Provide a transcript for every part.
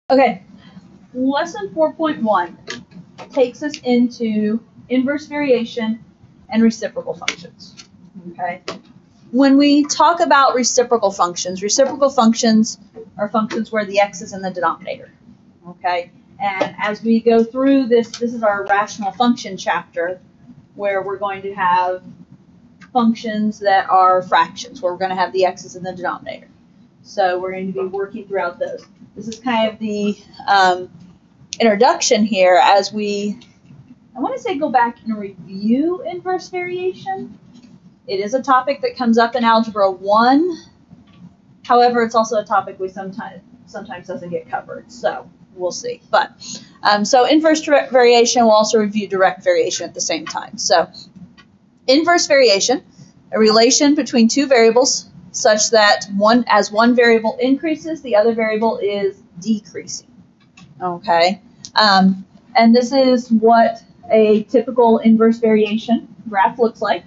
Okay, lesson 4.1 takes us into inverse variation and reciprocal functions. Okay, when we talk about reciprocal functions are functions where the x is in the denominator. Okay, and as we go through this is our rational function chapter, where we're going to have functions that are fractions, where we're going to have the x's in the denominator. So we're going to be working throughout those. This is kind of the introduction here as I want to say go back and review inverse variation. It is a topic that comes up in Algebra 1. However, it's also a topic we sometimes doesn't get covered. So we'll see. But so inverse variation, we'll also review direct variation at the same time. So inverse variation, a relation between two variables such that as one variable increases, the other variable is decreasing. Okay, and this is what a typical inverse variation graph looks like.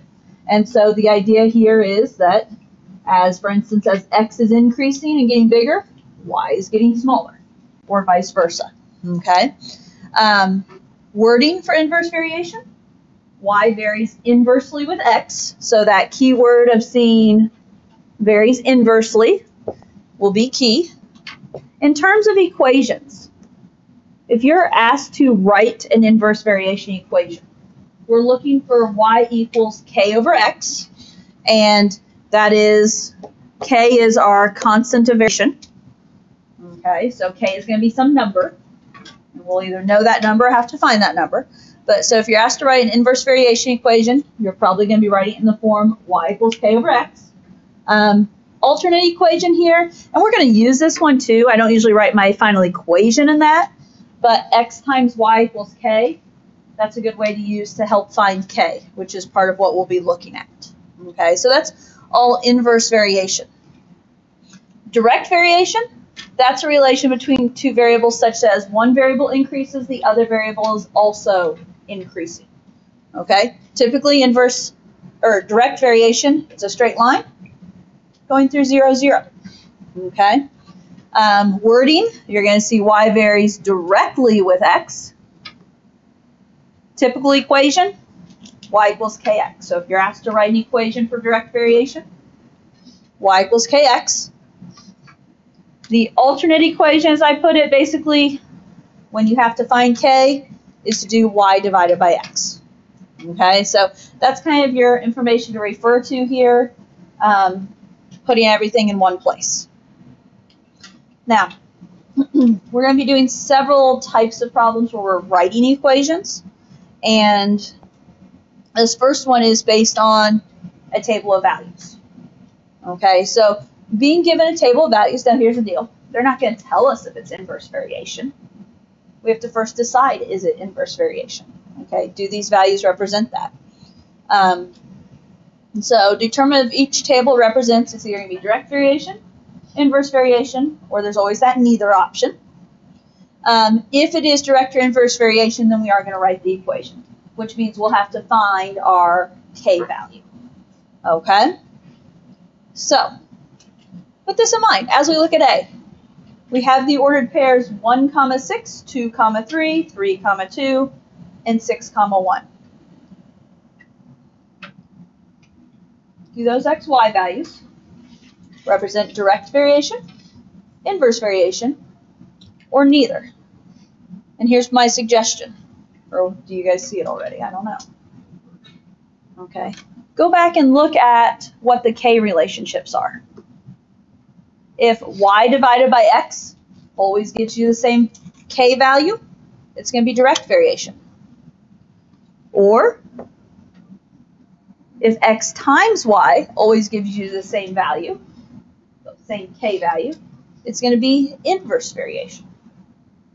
And so the idea here is that, for instance, as x is increasing and getting bigger, y is getting smaller, or vice versa. Okay, wording for inverse variation: y varies inversely with x, so that keyword of seeing varies inversely will be key. In terms of equations, if you're asked to write an inverse variation equation, we're looking for y equals k over x, and that is, k is our constant of variation. Okay, so k is going to be some number, and we'll either know that number or have to find that number. But so if you're asked to write an inverse variation equation, you're probably going to be writing it in the form y equals k over x. Alternate equation here, and we're going to use this one too. I don't usually write my final equation in that, but x times y equals k, that's a good way to use to help find k, which is part of what we'll be looking at. Okay, so that's all inverse variation. Direct variation, that's a relation between two variables such as one variable increases, the other variable is also increasing. Okay, typically inverse or direct variation, it's a straight line going through 0, 0. Okay, wording, you're going to see y varies directly with x. Typical equation, y equals kx. So if you're asked to write an equation for direct variation, y equals kx. The alternate equation, as I put it, basically, when you have to find k, is to do y divided by x. Okay, so that's kind of your information to refer to here, putting everything in one place. Now, we're going to be doing several types of problems where we're writing equations, and this first one is based on a table of values. Okay, so being given a table of values, now here's the deal. They're not going to tell us if it's inverse variation. We have to first decide, is it inverse variation? Okay, do these values represent that? So determine if each table represents, it's either going to be direct variation, inverse variation, or there's always that neither option. If it is direct or inverse variation, then we are going to write the equation, which means we'll have to find our k value. Okay? So, with this in mind, as we look at A, we have the ordered pairs 1, 6, 2, 3, 3, 2, and 6, 1. Do those x, y values represent direct variation, inverse variation, or neither? And here's my suggestion. Or do you guys see it already? I don't know. Okay. Go back and look at what the k relationships are. If y divided by x always gives you the same k value, it's going to be direct variation. Or if x times y always gives you the same value, the same k value, it's going to be inverse variation.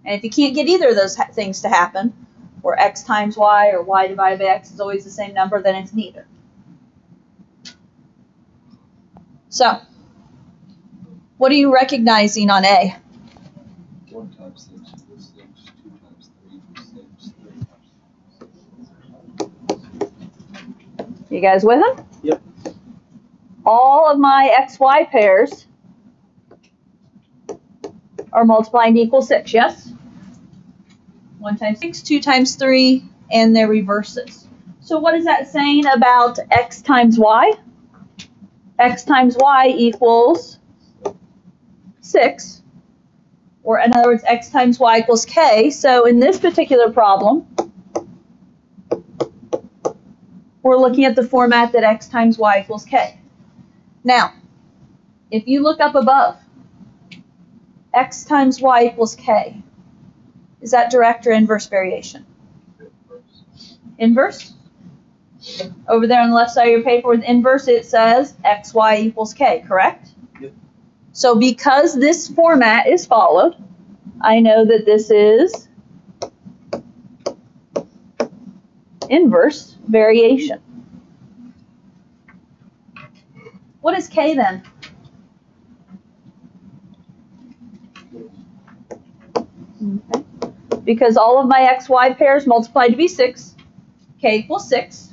And if you can't get either of those things to happen, where x times y or y divided by x is always the same number, then it's neither. So, what are you recognizing on A? 1 times 6 equals 6, 2 times 3 equals 6, 3 times 6. You guys with them? Yep. All of my XY pairs are multiplying to equal 6, yes? 1 times 6, 2 times 3, and their reverses. So what is that saying about x times y? X times y equals 6. Or in other words, x times y equals k. So in this particular problem, we're looking at the format that x times y equals k. Now, if you look up above, x times y equals k. Is that direct or inverse variation? Inverse. Over there on the left side of your paper with inverse, it says xy equals k, correct? Yep. So because this format is followed, I know that this is inverse variation. What is k then? Okay. Because all of my xy pairs multiply to be 6, k equals 6.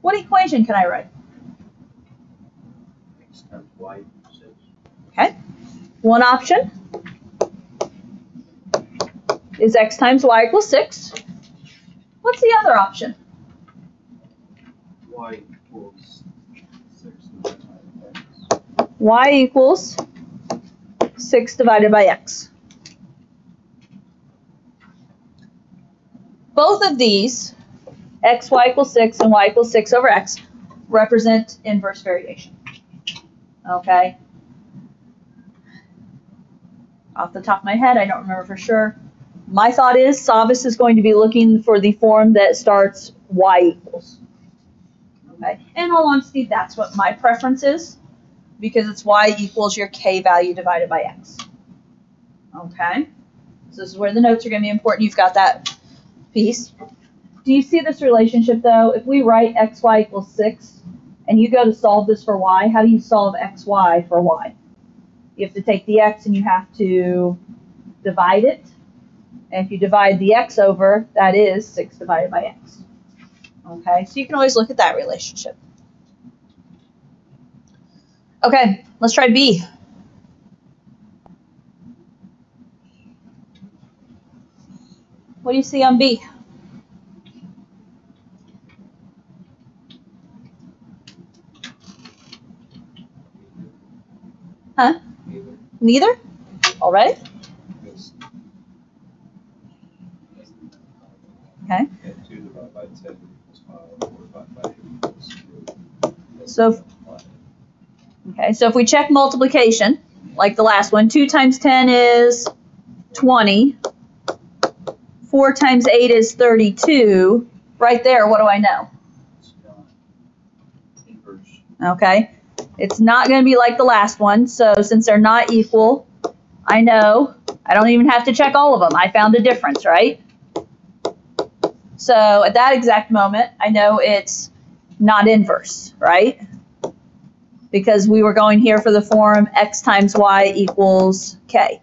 What equation can I write? X times y equals 6. Okay. One option is x times y equals 6. What's the other option? Y equals 6 divided by x. Y equals 6 divided by x. Both of these, xy equals 6 and y equals 6 over x, represent inverse variation. Okay? Off the top of my head, I don't remember for sure. My thought is Savas is going to be looking for the form that starts y equals. Okay? In all honesty, that's what my preference is, because it's y equals your k value divided by x. Okay? So this is where the notes are going to be important. You've got that piece. Do you see this relationship, though? If we write xy equals 6, and you go to solve this for y, how do you solve xy for y? You have to take the x and you have to divide it. And if you divide the x over, that is 6 divided by x. Okay, so you can always look at that relationship. Okay, let's try B. What do you see on B? Huh? Neither? All right. Okay. 2 divided by 10 equals 5. 4 divided by 8 equals 2. So, okay, so if we check multiplication, like the last one, 2 times 10 is 20. 4 times 8 is 32. Right there, what do I know? It's not inverse. Okay, it's not going to be like the last one, so since they're not equal, I know I don't even have to check all of them. I found a difference, right? So at that exact moment, I know it's not inverse, right? Because we were going here for the form x times y equals k.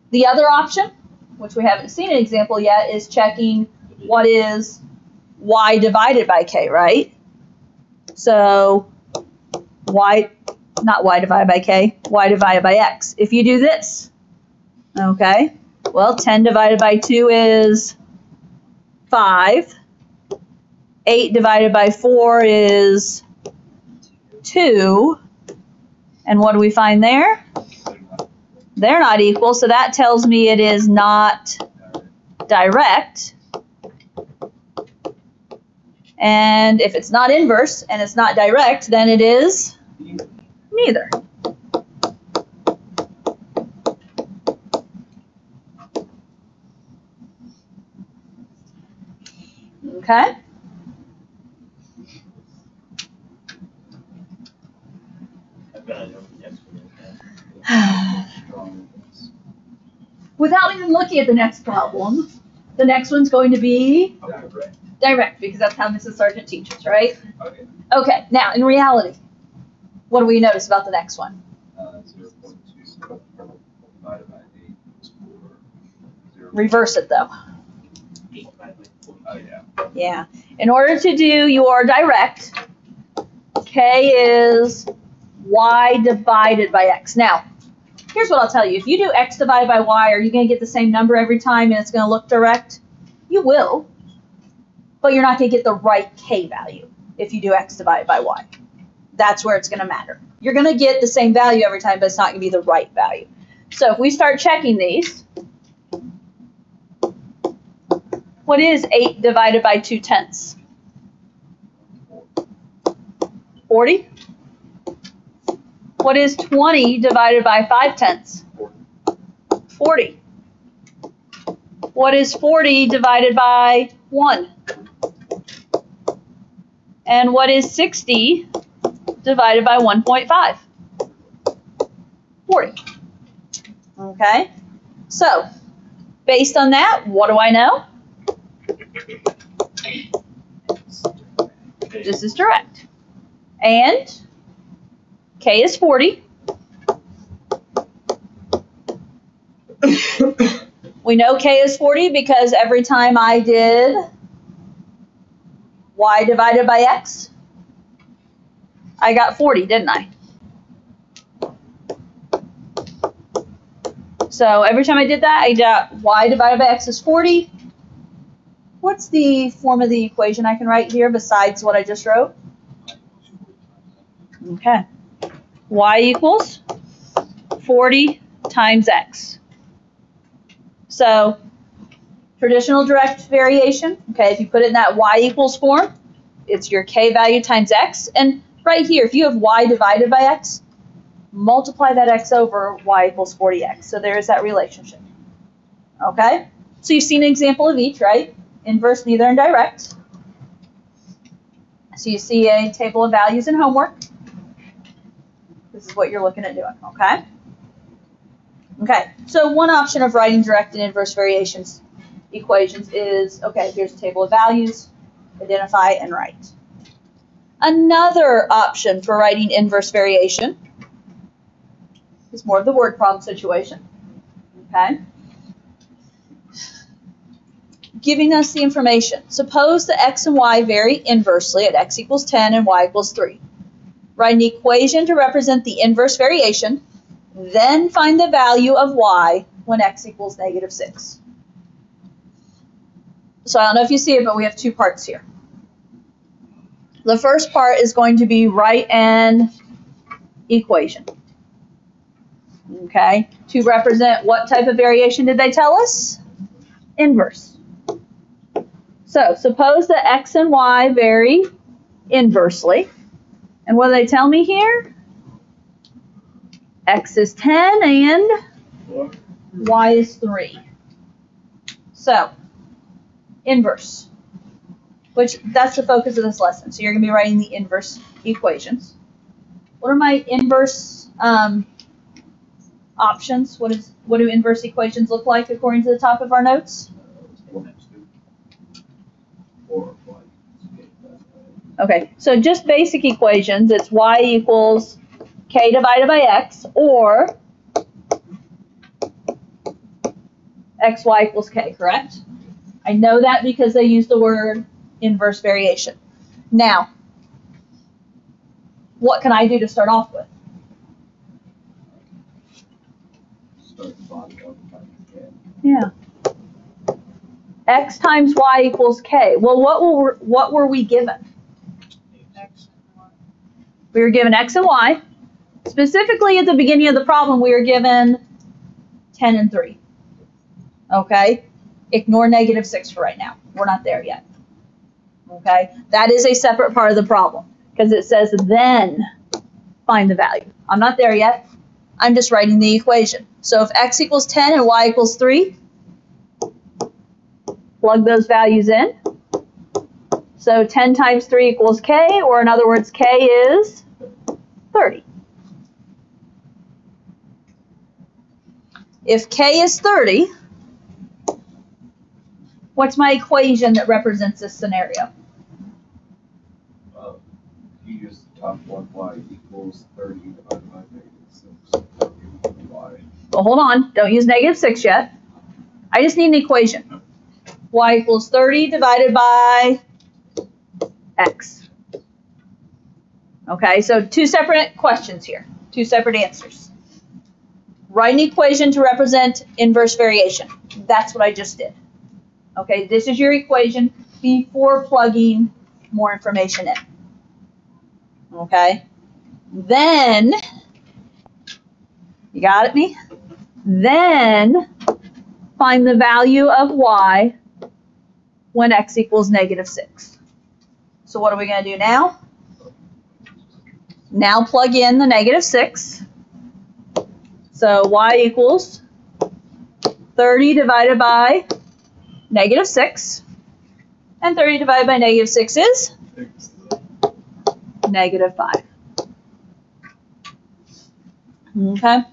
The other option, which we haven't seen an example yet, is checking what is y divided by k, right? So not y divided by k, y divided by x. If you do this, okay, well, 10 divided by 2 is 5. 8 divided by 4 is 2. And what do we find there? They're not equal, so that tells me it is not direct. And if it's not inverse and it's not direct, then it is neither. Okay? Without even looking at the next problem, the next one's going to be direct, because that's how Mrs. Sargent teaches, right? Okay. Okay, now in reality, what do we notice about the next one? 0.2 divided by 8 equals 4. Reverse it though. 8 divided by 4. Oh, yeah. Yeah. In order to do your direct, K is y divided by x. Now, here's what I'll tell you. If you do x divided by y, are you going to get the same number every time and it's going to look direct? You will, but you're not going to get the right k value if you do x divided by y. That's where it's going to matter. You're going to get the same value every time, but it's not going to be the right value. So if we start checking these, what is 8 divided by 2/10? 40. What is 20 divided by 5/10? 40. What is 40 divided by 1? And what is 60 divided by 1.5? 40. Okay, so based on that, what do I know? This is direct. And K is 40. We know K is 40 because every time I did y divided by x, I got 40, didn't I? So every time I did that, I got y divided by x is 40. What's the form of the equation I can write here besides what I just wrote? Okay. Y equals 40 times x. So traditional direct variation, okay, if you put it in that y equals form, it's your k value times x. And right here, if you have y divided by x, multiply that x over y equals 40x. So there's that relationship. Okay? So you've seen an example of each, right? Inverse, neither, and direct. So you see a table of values in homework. This is what you're looking at doing, okay? Okay, so one option of writing direct and inverse variations equations is, okay, here's a table of values, identify and write. Another option for writing inverse variation is more of the word problem situation, okay? Giving us the information. Suppose the x and y vary inversely at x equals 10 and y equals 3. Write an equation to represent the inverse variation, then find the value of y when x equals -6. So I don't know if you see it, but we have two parts here. The first part is going to be write an equation. Okay, to represent what type of variation did they tell us? Inverse. So suppose that x and y vary inversely. And what do they tell me here? X is 10 and y is 3. So, inverse, which that's the focus of this lesson. So you're going to be writing the inverse equations. What are my inverse options? What do inverse equations look like according to the top of our notes? Okay, so just basic equations. It's y equals k divided by x, or xy equals k, correct? I know that because they use the word inverse variation. Now, what can I do to start off with? Start the bottom of the Yeah. X times y equals k. Well, what were we given? We were given x and y. Specifically at the beginning of the problem, we were given 10 and 3. Okay? Ignore -6 for right now. We're not there yet. Okay? That is a separate part of the problem because it says then find the value. I'm not there yet. I'm just writing the equation. So if x equals 10 and y equals 3, plug those values in. So 10 times 3 equals k, or in other words, k is 30. If k is 30, what's my equation that represents this scenario? You use the top one, y equals 30 divided by -6. Y. Well, hold on. Don't use -6 yet. I just need an equation. Y equals 30 divided by x. Okay, so two separate questions here, two separate answers. Write an equation to represent inverse variation. That's what I just did. Okay, this is your equation before plugging more information in. Okay, then, you got it, me? Then find the value of y when x equals -6. So what are we going to do now? Now plug in the -6. So y equals 30 divided by -6. And 30 divided by -6 is? -5. Okay.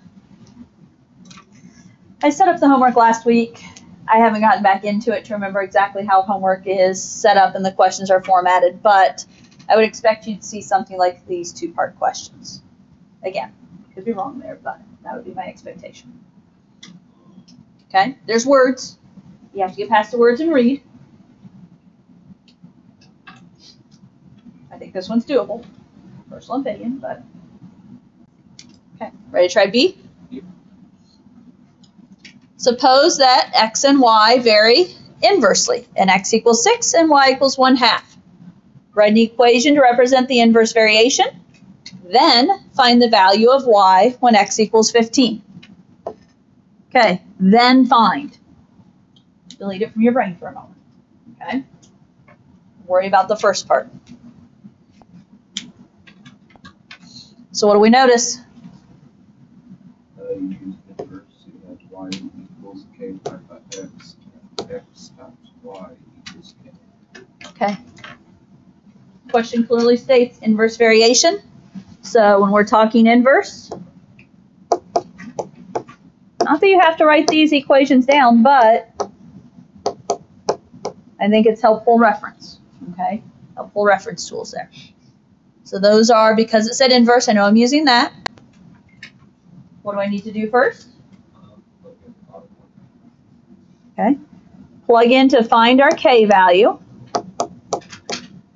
I set up the homework last week. I haven't gotten back into it to remember exactly how homework is set up and the questions are formatted, but I would expect you to see something like these two-part questions. Again, could be wrong there, but that would be my expectation. Okay, there's words. You have to get past the words and read. I think this one's doable. Personal opinion, but. Okay, ready to try B? Yep. Suppose that x and y vary inversely, and x equals 6 and y equals 1/2. Write an equation to represent the inverse variation. Then find the value of y when x equals 15. Okay, then find. Delete it from your brain for a moment. Okay? Worry about the first part. So what do we notice? You use inverse, so you have y equals k divided by x, and x times y equals k. Okay. Question clearly states inverse variation. So when we're talking inverse, not that you have to write these equations down, but I think it's helpful reference. Okay? Helpful reference tools there. So those are, because it said inverse, I know I'm using that. What do I need to do first? Okay. Plug in to find our k value.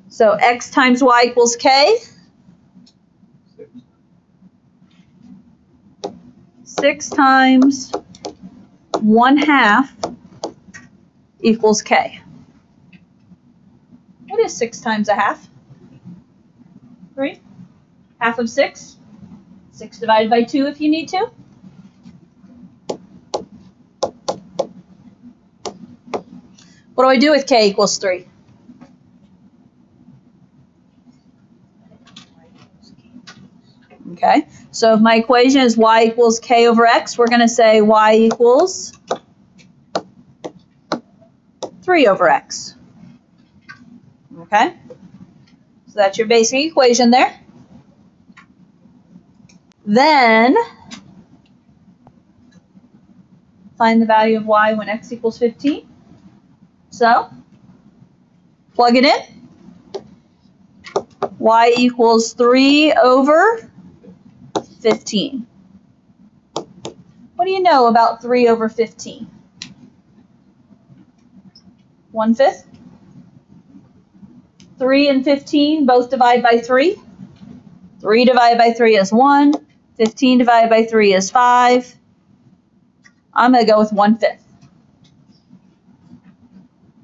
So x times y equals k. 6 times 1/2 equals k. What is 6 times 1/2? 3. Half of 6. 6 divided by 2 if you need to. What do I do with k equals 3? Okay, so if my equation is y equals k over x, we're going to say y equals 3 over x. Okay, so that's your basic equation there. Then find the value of y when x equals 15. So plug it in. Y equals 3 over 15. What do you know about 3 over 15? 1/5? 3 and 15 both divide by 3. 3 divided by 3 is 1. 15 divided by 3 is 5. I'm going to go with 1/5.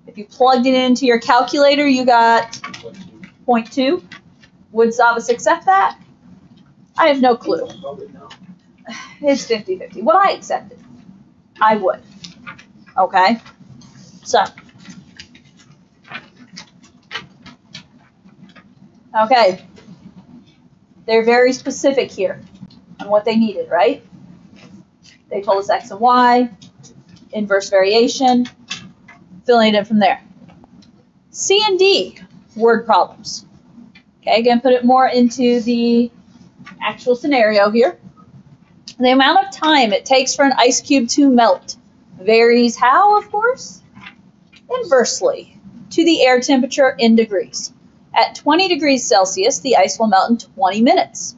If you plugged it into your calculator, you got 0.2. Would Savas accept that? I have no clue. It's 50-50. Would I accept it? I would. Okay? So. Okay. They're very specific here on what they needed, right? They told us x and y, inverse variation, filling it in from there. C and D, word problems. Okay, again, put it more into the actual scenario here. The amount of time it takes for an ice cube to melt varies how, of course? Inversely to the air temperature in degrees. At 20 degrees Celsius, the ice will melt in 20 minutes.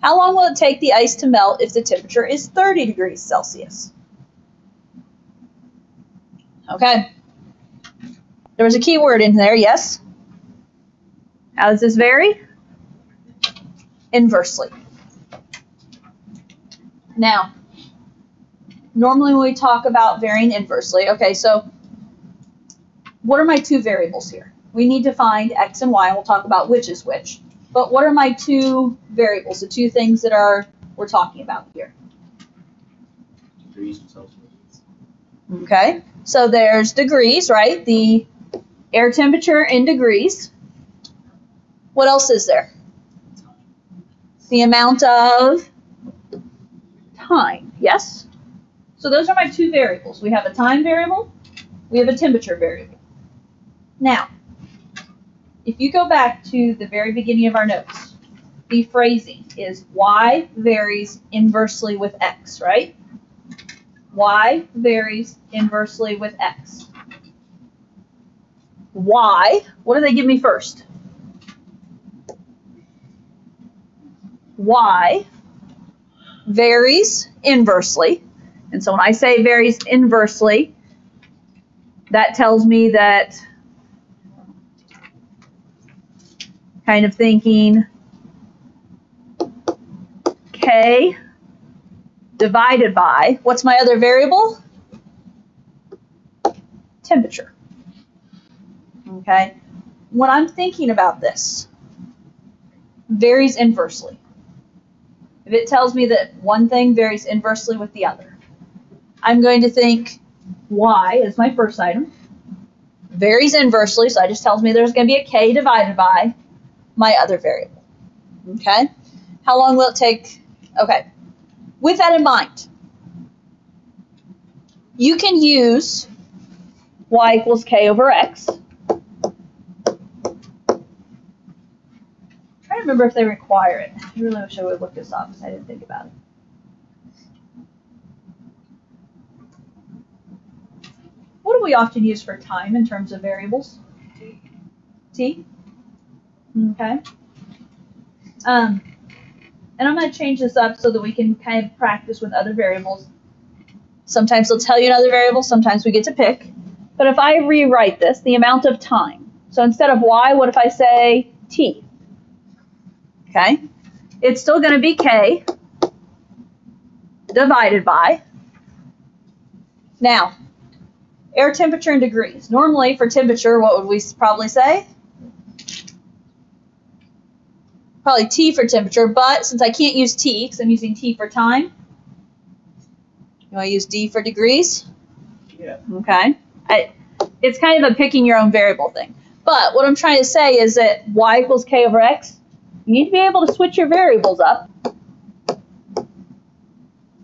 How long will it take the ice to melt if the temperature is 30 degrees Celsius? Okay. There was a key word in there, yes? How does this vary? inversely. Now, normally when we talk about varying inversely, okay, so what are my two variables here? We need to find x and y, and we'll talk about which is which. But what are my two variables, the two things that we're talking about here? Degrees and Celsius. Okay, so there's degrees, right? The air temperature in degrees. What else is there? The amount of time, yes? So those are my two variables. We have a time variable, we have a temperature variable. Now, if you go back to the very beginning of our notes, the phrasing is y varies inversely with x, right? Y varies inversely with x. Y, what do they give me first? Y varies inversely. And so when I say varies inversely, that tells me that kind of thinking K divided by, what's my other variable? Temperature. Okay? When I'm thinking about this, varies inversely. If it tells me that one thing varies inversely with the other, I'm going to think y is my first item. Varies inversely, so it just tells me there's going to be a k divided by my other variable. Okay? How long will it take? Okay. With that in mind, you can use y equals k over x. I'm trying to remember if they require it. I really wish I would have looked this up because I didn't think about it. What do we often use for time in terms of variables? T. Okay. And I'm going to change this up so that we can kind of practice with other variables. Sometimes they'll tell you another variable, sometimes we get to pick. But if I rewrite this, the amount of time. So instead of y, what if I say t? Okay. It's still going to be k divided by. Now, air temperature in degrees. Normally for temperature, what would we probably say? Probably T for temperature, but since I can't use T because I'm using T for time, you want to use D for degrees? Yeah. Okay. It's kind of a picking your own variable thing. But what I'm trying to say is that y equals k over x, you need to be able to switch your variables up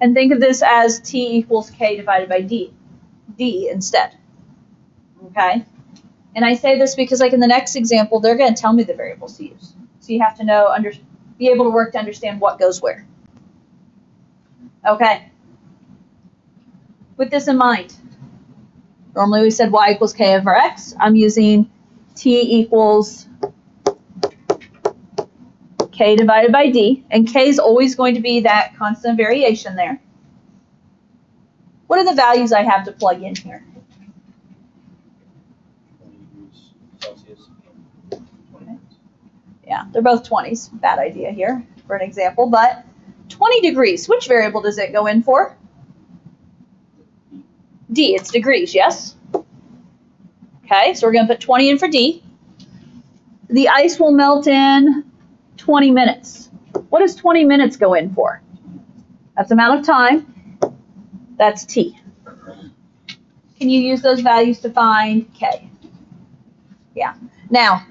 and think of this as T equals k divided by D instead. Okay? And I say this because like in the next example, they're going to tell me the variables to use. So you have to know, be able to work to understand what goes where. Okay. With this in mind, normally we said y equals k over x. I'm using T equals k divided by D, and k is always going to be that constant variation there. What are the values I have to plug in here? 20 degrees Celsius. 20 minutes. Yeah, they're both 20s. Bad idea here for an example, but 20 degrees, which variable does it go in for? D, it's degrees, yes? Okay, so we're going to put 20 in for D. The ice will melt in 20 minutes. What does 20 minutes go in for? That's the amount of time. That's T. Can you use those values to find K? Yeah. Now,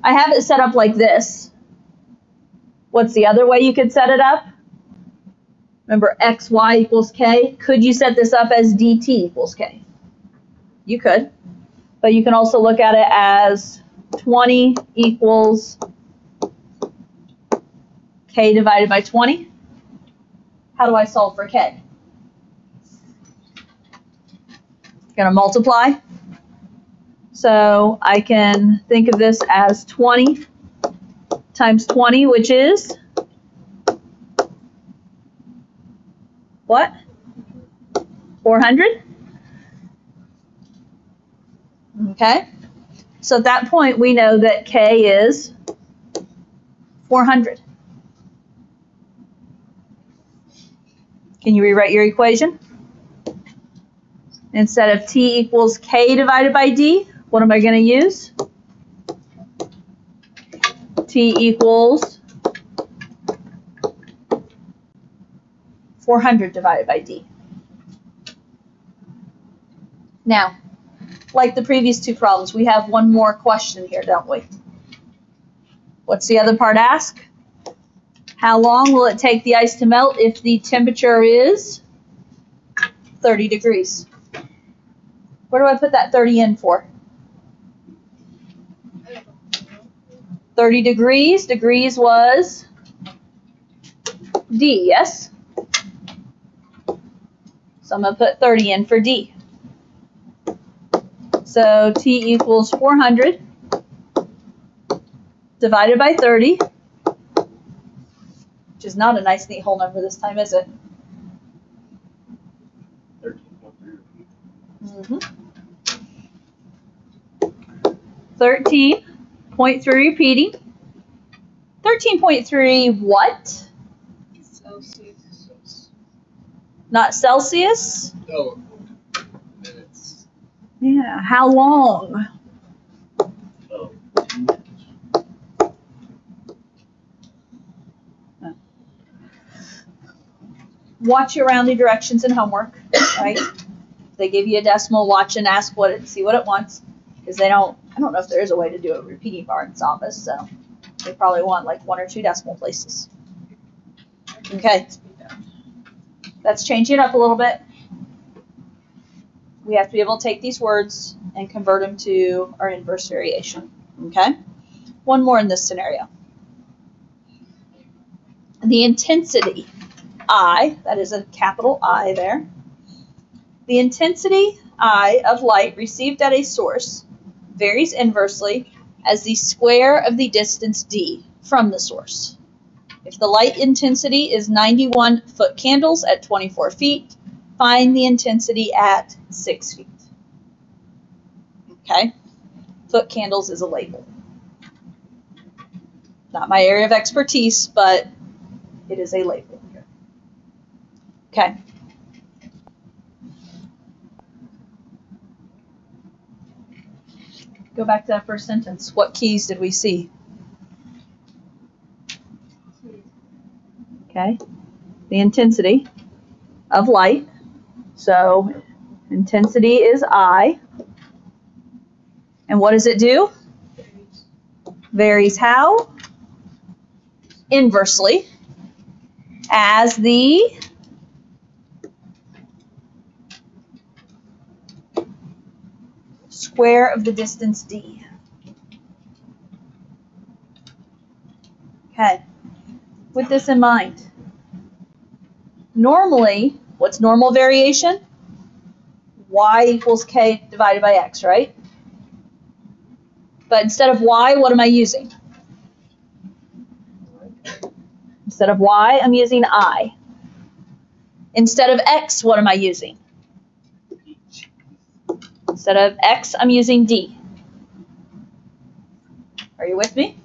I have it set up like this. What's the other way you could set it up? Remember, x, y equals k. Could you set this up as dt equals k? You could. But you can also look at it as 20 equals k divided by 20. How do I solve for k? Going to multiply. So I can think of this as 20 times 20, which is what? 400? Okay. So at that point, we know that K is 400. Can you rewrite your equation? Instead of t equals k divided by d, what am I going to use? T equals 400 divided by d. Now, like the previous two problems, we have one more question here, don't we? What's the other part ask? How long will it take the ice to melt if the temperature is 30 degrees? Where do I put that 30 in for? 30 degrees. Degrees was D, yes? So I'm going to put 30 in for D. So T equals 400 divided by 30, which is not a nice, neat whole number this time, is it? 13.3 repeating. 13.3 what? Celsius. Not Celsius? Oh, minutes. Yeah, how long? Oh. Watch your rounding directions in homework, right? They give you a decimal, watch and ask see what it wants, because I don't know if there is a way to do a repeating bar in Sambas, so they probably want like 1 or 2 decimal places. Okay, that's changing it up a little bit. We have to be able to take these words and convert them to our inverse variation. Okay, one more in this scenario. The intensity I, that is a capital I there. The intensity I of light received at a source varies inversely as the square of the distance d from the source. If the light intensity is 91 foot candles at 24 feet, find the intensity at 6 feet. Okay, foot candles is a label. Not my area of expertise, but it is a label. Okay. Go back to that first sentence. What keys did we see? Okay. The intensity of light. So intensity is I. And what does it do? Varies how? Inversely. As the square of the distance d. Okay, with this in mind, normally, what's normal variation? Y equals k divided by x, right? But instead of y, what am I using? Instead of y, I'm using I. Instead of x, what am I using? Instead of x, I'm using d. Are you with me?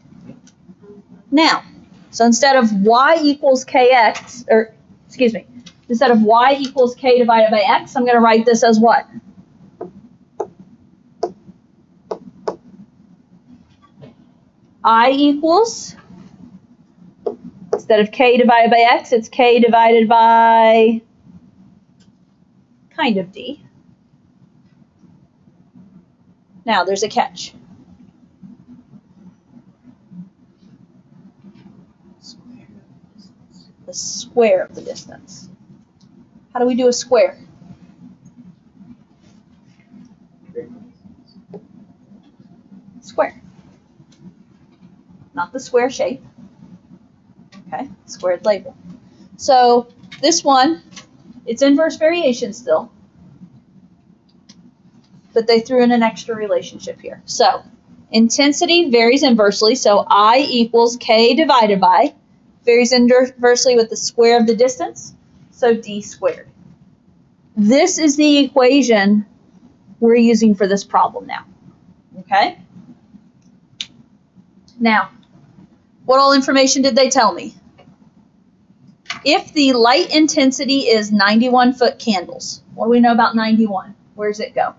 Now, so instead of y equals kx, or excuse me, instead of y equals k divided by x, I'm going to write this as what? I equals, instead of k divided by x, it's k divided by kind of d. Now, there's a catch. The square of the distance. How do we do a square? Square. Not the square shape. Okay, squared label. So this one, it's inverse variation still, but they threw in an extra relationship here. So intensity varies inversely, so I equals k divided by, varies inversely with the square of the distance, so d squared. This is the equation we're using for this problem now. Okay? Now, what all information did they tell me? if the light intensity is 91 foot candles, what do we know about 91? Where does it go?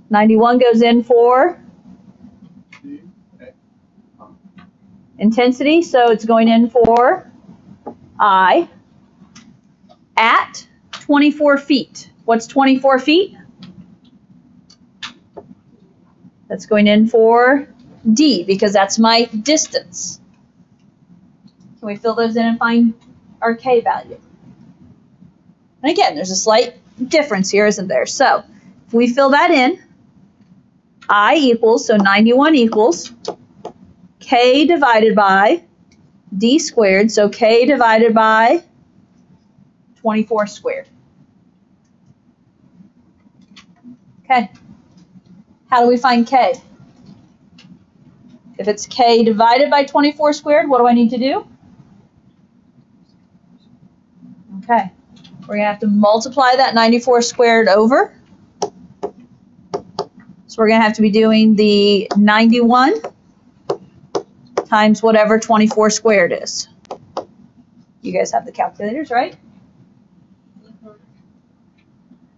91 goes in for intensity, so it's going in for I at 24 feet. What's 24 feet? That's going in for D because that's my distance. Can we fill those in and find our K value? And again, there's a slight difference here, isn't there? So if we fill that in, I equals, so 91 equals K divided by D squared, so K divided by 24 squared. Okay. How do we find K? If it's K divided by 24 squared, what do I need to do? Okay. We're going to have to multiply that 94 squared over. So we're going to have to be doing the 91 times whatever 24 squared is. You guys have the calculators, right?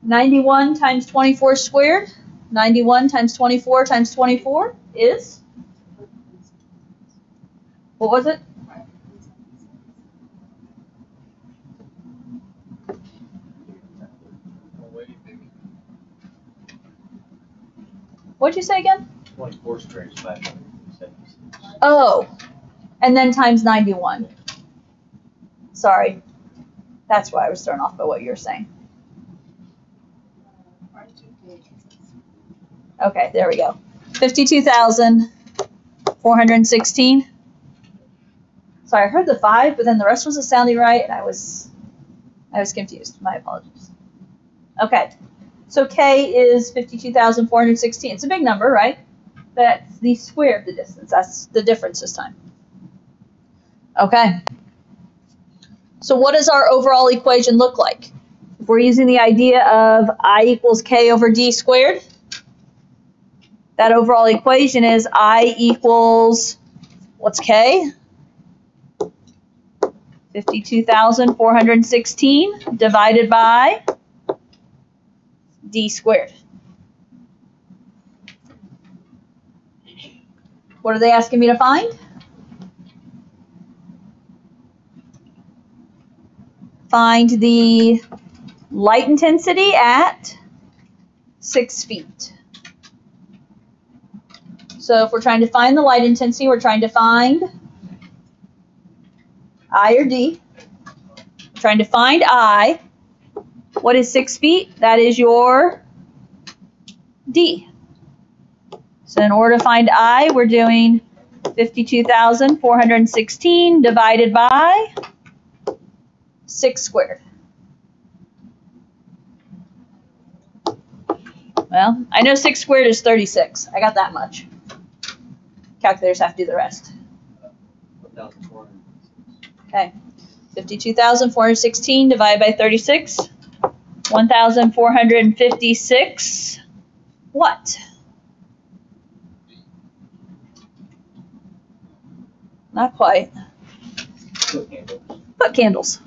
91 times 24 squared. 91 times 24 times 24 is? What was it? What'd you say again? 24 squared is 576. Oh, and then times 91. Sorry. That's why I was thrown off by what you were saying. Okay, there we go. 52,416. Sorry, I heard the 5, but then the rest wasn't sounding right, and I was confused. My apologies. Okay, so K is 52,416. It's a big number, right? That's the square of the distance. That's the difference this time. Okay. So what does our overall equation look like? If we're using the idea of I equals K over D squared, that overall equation is I equals, what's K? 52,416 divided by D squared. What are they asking me to find? Find the light intensity at 6 feet. So if we're trying to find the light intensity, we're trying to find I or D. We're trying to find I. What is 6 feet? That is your D. So in order to find I, we're doing 52,416 divided by 6 squared. Well, I know 6 squared is 36. I got that much. Calculators have to do the rest. 1,406. Okay. 52,416 divided by 36. 1,456. What? Not quite. Foot candles.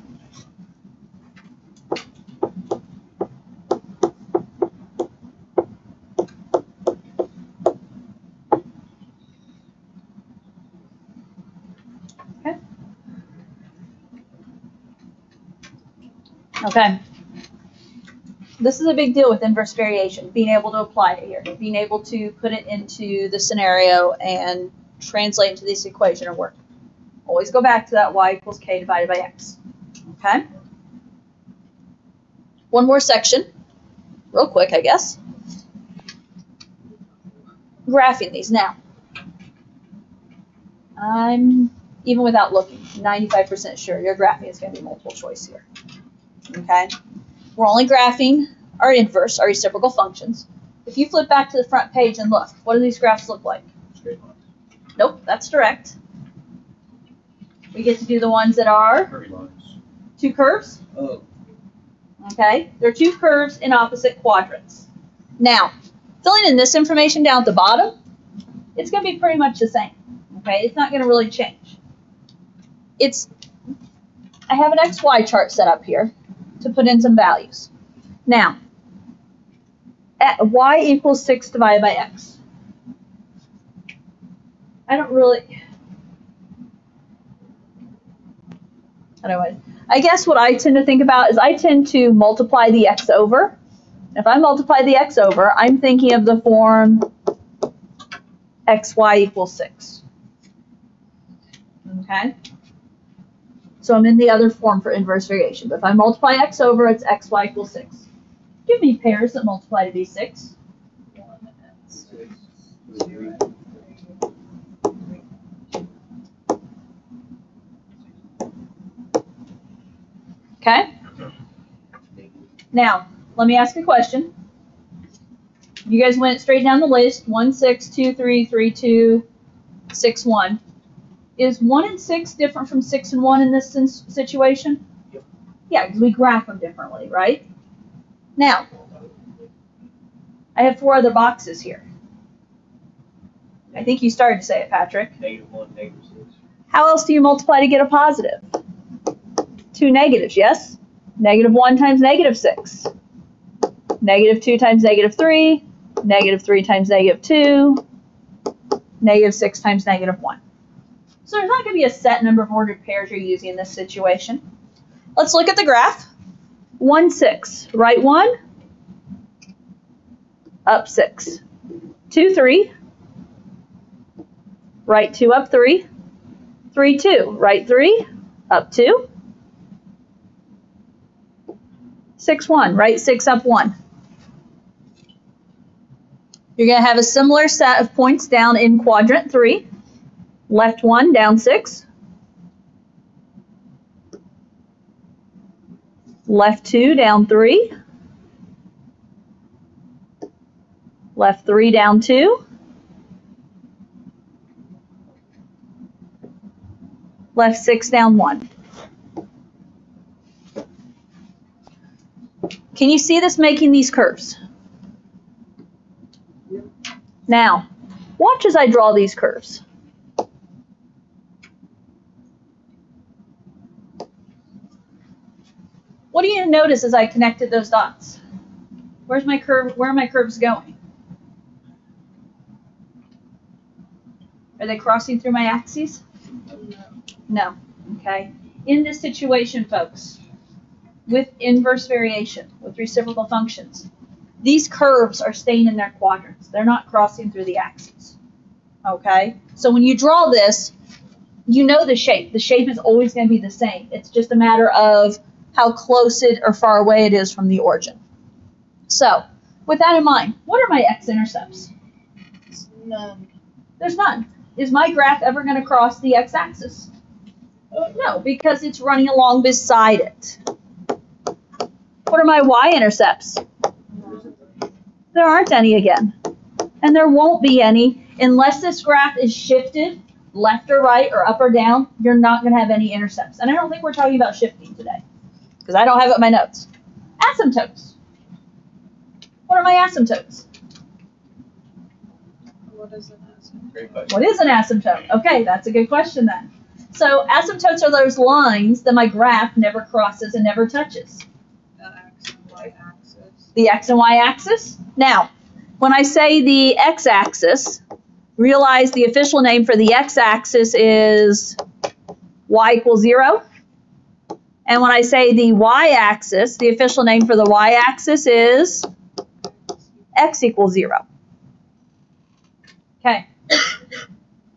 Okay. This is a big deal with inverse variation, being able to apply it here, being able to put it into the scenario and translate into this equation and work. Always go back to that y equals k divided by x. Okay? One more section, real quick, I guess. Graphing these now. I'm, even without looking, 95% sure your graphing is going to be multiple choice here. Okay? We're only graphing our inverse, our reciprocal functions. If you flip back to the front page and look, what do these graphs look like? Straight lines. Nope, that's direct. We get to do the ones that are Curvy lines. two curves. Oh. Okay? They're two curves in opposite quadrants. Now, filling in this information down at the bottom, it's going to be pretty much the same. Okay? It's not going to really change. I have an XY chart set up here to put in some values. Now, y equals 6 divided by x. I guess what I tend to think about is I tend to multiply the x over. If I multiply the x over, I'm thinking of the form xy equals 6. Okay? So I'm in the other form for inverse variation. But if I multiply x over, it's xy equals 6. Give me pairs that multiply to be 6. 1 and 6. 3. Okay? Now, let me ask a question. You guys went straight down the list. 1, 6, 2, 3, 3, 2, 6, 1. Is 1 and 6 different from 6 and 1 in this situation? Yep. Yeah, because we graph them differently, right? Now, I have 4 other boxes here. I think you started to say it, Patrick. -1, -6. How else do you multiply to get a positive? 2 negatives, yes? -1 times -6. -2 times -3. -3 times -2. -6 times -1. So there's not going to be a set number of ordered pairs you're using in this situation. Let's look at the graph. 1, 6. Right 1. Up 6. 2, 3. Right 2, up 3. 3, 2. Right 3. Up 2. 6, 1. Right 6, up 1. You're going to have a similar set of points down in quadrant 3. Left 1, down 6. Left 2, down 3. Left 3, down 2. Left 6, down 1. Can you see this making these curves? Now, watch as I draw these curves. What do you notice as I connected those dots? Where's my curve? Where are my curves going? Are they crossing through my axes? No. Okay. In this situation, folks, with inverse variation, with reciprocal functions, these curves are staying in their quadrants. They're not crossing through the axes. Okay? So when you draw this, you know the shape. The shape is always going to be the same. It's just a matter of how close it or far away it is from the origin. So, with that in mind, what are my x-intercepts? None. There's none. Is my graph ever going to cross the x-axis? No, because it's running along beside it. What are my y-intercepts? There aren't any again. And there won't be any unless this graph is shifted left or right or up or down. You're not going to have any intercepts. And I don't think we're talking about shifting today because I don't have it in my notes. Asymptotes. What are my asymptotes? What is an asymptote? Great question. What is an asymptote? Okay, that's a good question then. So asymptotes are those lines that my graph never crosses and never touches. The x and y axis. The x and y axis. Now, when I say the x-axis, realize the official name for the x-axis is y equals 0. And when I say the y-axis, the official name for the y-axis is x equals 0. Okay.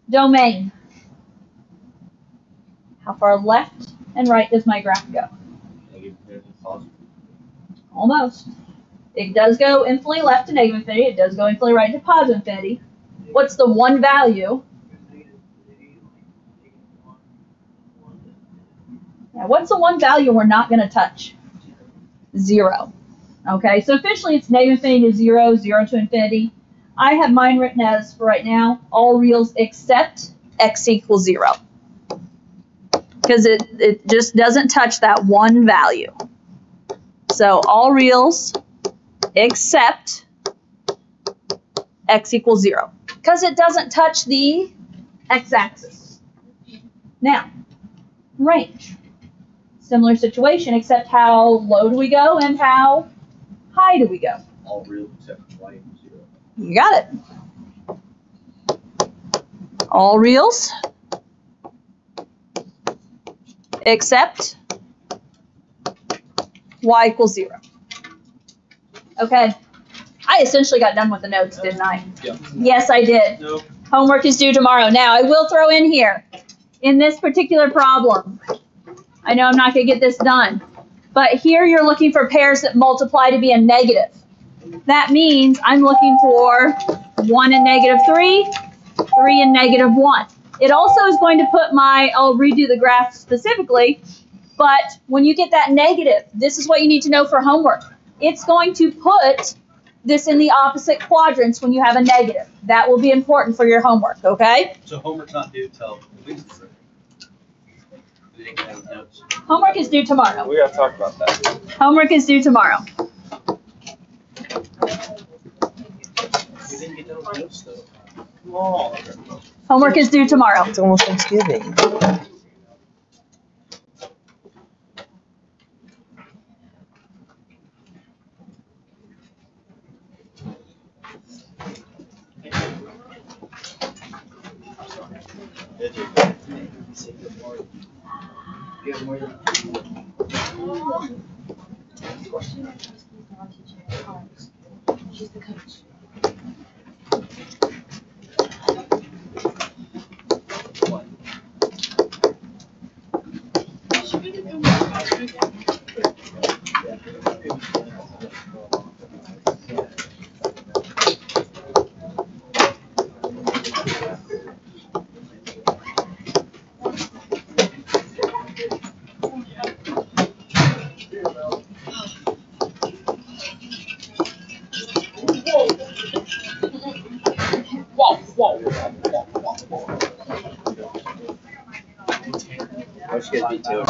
Domain. How far left and right does my graph go? Almost. It does go infinitely left to negative infinity. It does go infinitely right to positive infinity. What's the one value? Now, what's the one value we're not going to touch? 0. Okay, so officially it's negative infinity to 0, 0 to infinity. I have mine written as, for right now, all reals except x equals 0. Because it just doesn't touch that one value. So all reals except x equals 0. Because it doesn't touch the x-axis. Now, range. Similar situation, except how low do we go and how high do we go? All real except y equals 0. You got it. All reals except y equals 0. Okay. I essentially got done with the notes, didn't I? Yep. Yes, I did. Nope. Homework is due tomorrow. Now, I will throw in here, in this particular problem, I know I'm not going to get this done, but here you're looking for pairs that multiply to be a negative. That means I'm looking for 1 and -3, 3 and -1. It also is going to put I'll redo the graph specifically, but when you get that negative, this is what you need to know for homework. It's going to put this in the opposite quadrants when you have a negative. That will be important for your homework, okay? So homework's not due till at least the we didn't have notes. Homework is due tomorrow. We gotta talk about that. Homework is due tomorrow. We didn't get those notes though. Come on. Homework is due tomorrow. It's almost Thanksgiving. Did you? Good morning. She's the coach. Let's get detailed.